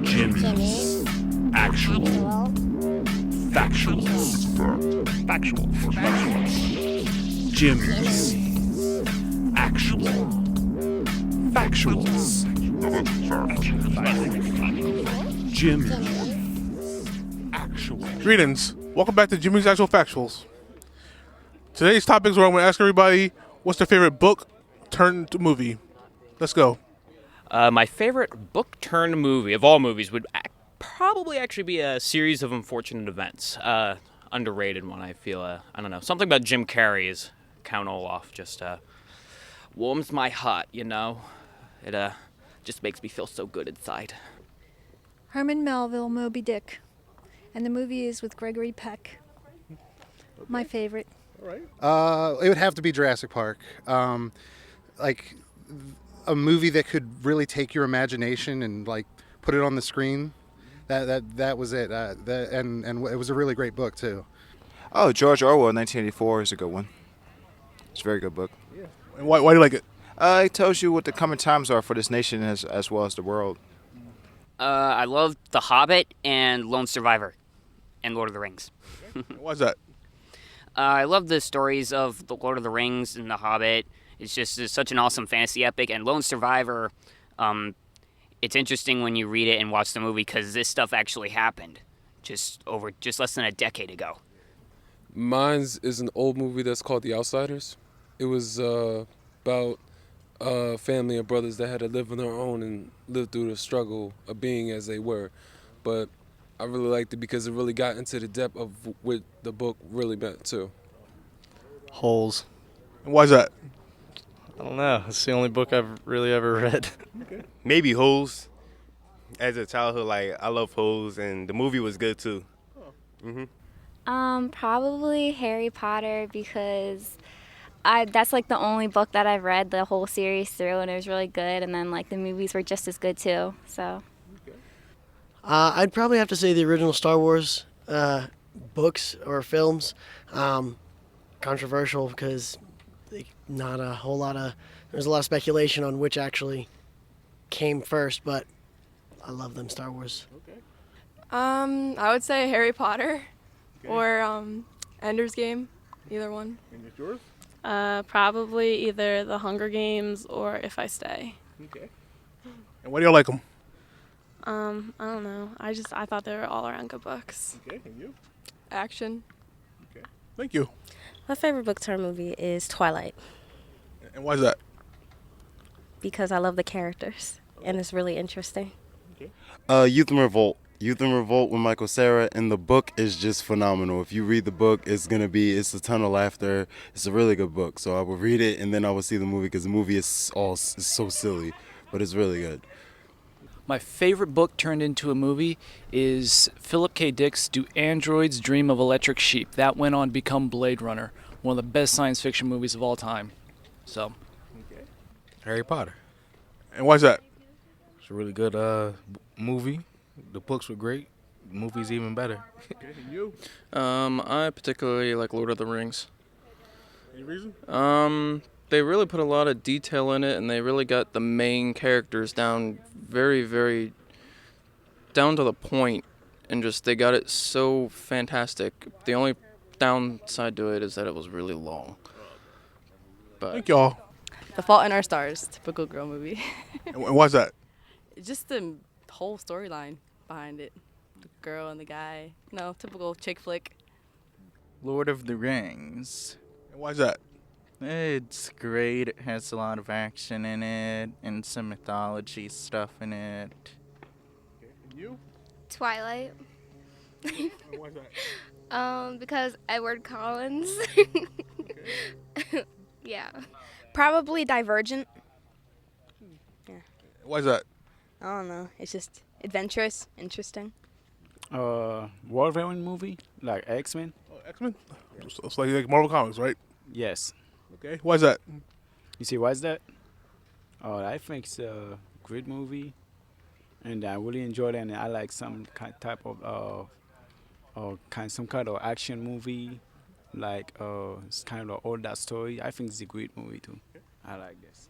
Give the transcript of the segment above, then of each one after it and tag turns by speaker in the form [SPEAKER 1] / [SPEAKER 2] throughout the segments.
[SPEAKER 1] Jimmie's Actual Factuals. Jimmie's Actual Factuals. Jimmie's Actual.
[SPEAKER 2] Greetings. Welcome back to Jimmie's Actual Factuals. Today's topics where I'm going to ask everybody what's their favorite book turned to movie. Let's go.
[SPEAKER 3] My favorite book turned movie of all movies would probably actually be a series of unfortunate events. Underrated one, I feel. I don't know. Something about Jim Carrey's Count Olaf just warms my heart, you know? It just makes me feel so good inside.
[SPEAKER 4] Herman Melville, Moby Dick. And the movie is with Gregory Peck. My favorite.
[SPEAKER 5] It would have to be Jurassic Park. Like a movie that could really take your imagination and like put it on the screen. That was it. And it was a really great book too.
[SPEAKER 6] Oh, George Orwell, 1984 is a good one. It's a very good book.
[SPEAKER 2] Yeah. And why do you like it?
[SPEAKER 6] It tells you what the coming times are for this nation as well as the world.
[SPEAKER 7] I love The Hobbit and Lone Survivor and Lord of the Rings.
[SPEAKER 2] Why's that?
[SPEAKER 7] I love the stories of The Lord of the Rings and The Hobbit. It's such an awesome fantasy epic. And Lone Survivor, it's interesting when you read it and watch the movie because this stuff actually happened just less than a decade ago.
[SPEAKER 8] Mine's is an old movie that's called The Outsiders. It was about a family of brothers that had to live on their own and live through the struggle of being as they were. But I really liked it because it really got into the depth of what the book really meant too.
[SPEAKER 9] Holes.
[SPEAKER 2] And why's that?
[SPEAKER 9] I don't know. It's the only book I've really ever read.
[SPEAKER 2] Okay.
[SPEAKER 10] Maybe Holes. As a childhood, I love Holes, and the movie was good too.
[SPEAKER 11] Probably Harry Potter because that's like the only book that I've read the whole series through, and it was really good. And then the movies were just as good too. So.
[SPEAKER 12] I'd probably have to say the original Star Wars books or films. Controversial because not a whole lot of there's a lot of speculation on which actually came first, but I love them Star Wars.
[SPEAKER 2] Okay.
[SPEAKER 13] I would say Harry Potter or Ender's Game, either one.
[SPEAKER 2] And it's yours?
[SPEAKER 14] Probably either The Hunger Games or If I Stay.
[SPEAKER 2] Okay. And why do you like them?
[SPEAKER 14] I don't know. I thought they were all around good books.
[SPEAKER 2] Okay, and you?
[SPEAKER 13] Action.
[SPEAKER 2] Okay. Thank you.
[SPEAKER 15] My favorite book turned movie is Twilight.
[SPEAKER 2] And why's that?
[SPEAKER 15] Because I love the characters and it's really interesting.
[SPEAKER 2] Okay.
[SPEAKER 16] Youth and Revolt. Youth and Revolt with Michael Cera, and the book is just phenomenal. If you read the book, it's a ton of laughter. It's a really good book. So I would read it and then I would see the movie because the movie is so silly, but it's really good.
[SPEAKER 17] My favorite book turned into a movie is Philip K. Dick's Do Androids Dream of Electric Sheep? That went on to become Blade Runner, one of the best science fiction movies of all time. So,
[SPEAKER 2] okay.
[SPEAKER 18] Harry Potter.
[SPEAKER 2] And why's that?
[SPEAKER 18] It's a really good movie. The books were great. The movie's even better.
[SPEAKER 2] Okay, and you?
[SPEAKER 9] I particularly like Lord of the Rings.
[SPEAKER 2] Any reason?
[SPEAKER 9] They really put a lot of detail in it, and they really got the main characters down very, very down to the point, and just they got it so fantastic. The only downside to it is that it was really long. But
[SPEAKER 2] thank y'all.
[SPEAKER 19] The Fault in Our Stars, typical girl movie.
[SPEAKER 2] And why's that?
[SPEAKER 19] Just the whole storyline behind it. The girl and the guy. No, typical chick flick.
[SPEAKER 20] Lord of the Rings.
[SPEAKER 2] And why's that?
[SPEAKER 20] It's great. It has a lot of action in it and some mythology stuff in it.
[SPEAKER 2] Okay. And you?
[SPEAKER 11] Twilight.
[SPEAKER 2] And why's that?
[SPEAKER 11] Because Edward Collins.
[SPEAKER 2] Okay.
[SPEAKER 11] Yeah.
[SPEAKER 6] Probably Divergent. Yeah.
[SPEAKER 2] Why's that?
[SPEAKER 6] I don't know. It's just adventurous, interesting.
[SPEAKER 4] Wolverine movie, like X-Men.
[SPEAKER 2] Oh, X-Men? It's like Marvel Comics, right?
[SPEAKER 4] Yes.
[SPEAKER 2] Okay. Why's that?
[SPEAKER 4] You see, why's that? I think it's a great movie, and I really enjoyed it. And I like some type of some kind of action movie, like it's kind of all that story. I think it's a great movie too. I like this.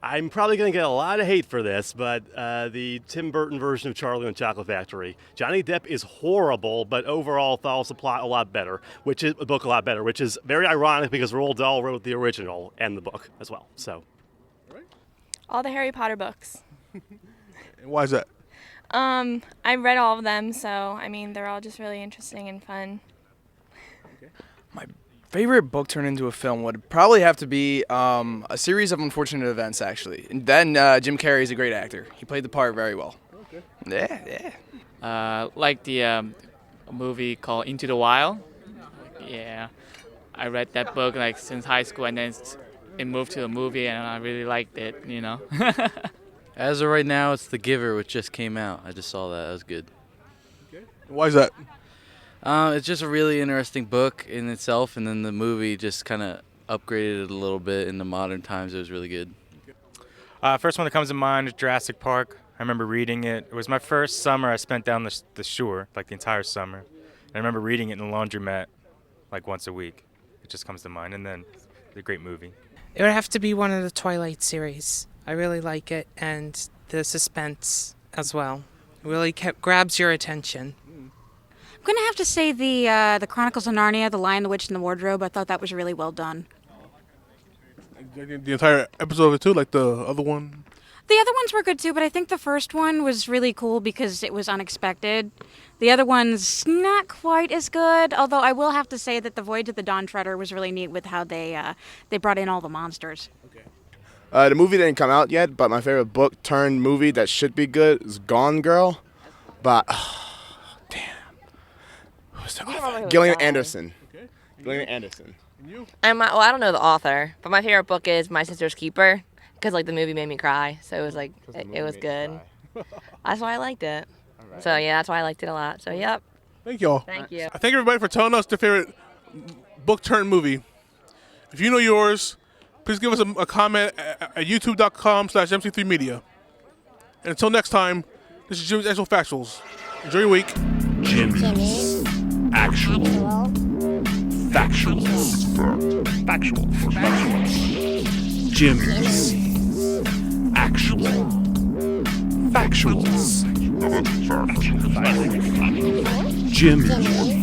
[SPEAKER 21] I'm probably going to get a lot of hate for this, but the Tim Burton version of Charlie and the Chocolate Factory. Johnny Depp is horrible, but overall follows the plot a lot better, which is the book a lot better, which is very ironic because Roald Dahl wrote the original and the book as well. So,
[SPEAKER 13] All the Harry Potter books.
[SPEAKER 2] And why is that?
[SPEAKER 13] I read all of them, so I mean they're all just really interesting and fun.
[SPEAKER 22] Favorite book turned into a film would probably have to be a series of unfortunate events, actually. And then Jim Carrey is a great actor. He played the part very well.
[SPEAKER 2] Okay.
[SPEAKER 22] Yeah.
[SPEAKER 23] Like the movie called Into the Wild. Yeah, I read that book like since high school, and then it moved to a movie, and I really liked it. You know.
[SPEAKER 18] As of right now, it's The Giver, which just came out. I just saw that. That was good.
[SPEAKER 2] Why is that?
[SPEAKER 18] It's just a really interesting book in itself, and then the movie just kind of upgraded it a little bit in the modern times. It was really good.
[SPEAKER 24] First one that comes to mind is Jurassic Park. I remember reading it. It was my first summer I spent down the shore, like the entire summer. And I remember reading it in the laundromat like once a week. It just comes to mind. And then it's a great movie.
[SPEAKER 25] It would have to be one of the Twilight series. I really like it, and the suspense as well. It really grabs your attention.
[SPEAKER 26] I'm going to have to say the Chronicles of Narnia, The Lion, the Witch, and the Wardrobe. I thought that was really well done.
[SPEAKER 2] The entire episode of it too, like the other one.
[SPEAKER 26] The other ones were good too, but I think the first one was really cool because it was unexpected. The other one's not quite as good, although I will have to say that The Voyage of the Dawn Treader was really neat with how they brought in all the monsters.
[SPEAKER 27] The movie didn't come out yet, but my favorite book turned movie that should be good is Gone Girl, but Gillian Anderson. Gillian Anderson.
[SPEAKER 28] I don't know the author, but my favorite book is My Sister's Keeper because like the movie made me cry, so it was like it was good. That's why I liked it. So yeah, that's why I liked it a lot. So yep.
[SPEAKER 2] Thank y'all.
[SPEAKER 28] Thank you.
[SPEAKER 2] I thank everybody for telling us their favorite book turned movie. If you know yours, please give us a comment at youtube.com/MC3media. And until next time, this is Jimmy's Actual Factuals. Enjoy your week.
[SPEAKER 1] Jimmy's Actual Factuals. Jimmy's Actual Factuals. Jimmy's